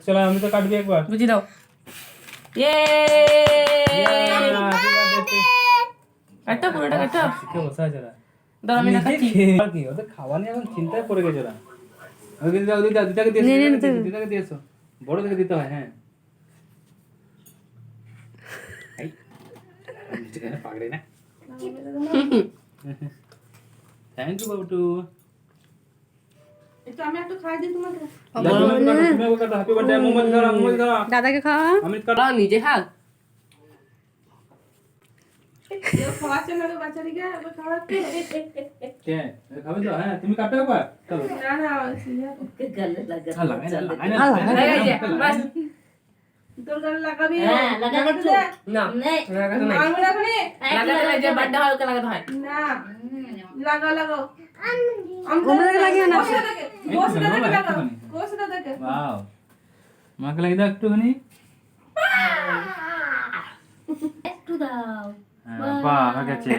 চলো আমি তো কাটবি একবার বুঝি দাও ইয়ে কাটো পুরোটা কাটো শিখে বসে আছে ওরা দাও আমি দেখাচ্ছি আর কি ওদের খাওয়া নিয়ে এখন চিন্তায় পড়ে গেছে ওরা ওকে দাও দিদাকে দিয়ে দিদাকে দিয়েছো বড় থেকে দিতে হয় হ্যাঁ এই যেখানে পাগড়ি না থ্যাংক ইউ বাবুটু একটু আমি একটু খাই দিই তোমাকে তুমি ওকে কাটো হ্যাপি বার্থডে মোমোজ খাও দাদাকে খাওয়া আমি কাটো দাও নিজে খা কেউ খাওয়াচ্ছে না রে বাচ্চাটিকে আবার খাওয়াচ্ছে কে খাবে তো হ্যাঁ তুমি কাটো একবার চলো না না হয়ে গেছে বাস তোর গালে লাগাবি হ্যাঁ লাগাচ্ছ না লাগাতে নাই আমি লাগাবি লাগাতে নাই যে বার্থডে হয় ওকে লাগাতে হয় না লাগাও ওমরাকে লাগিয়ে না গোসটা দেখে লাগাও গোসটা দেখে ওয়াও মাকে লাগিয়ে দাও একটুখানি একটু দাও বাহ হয়ে গেছে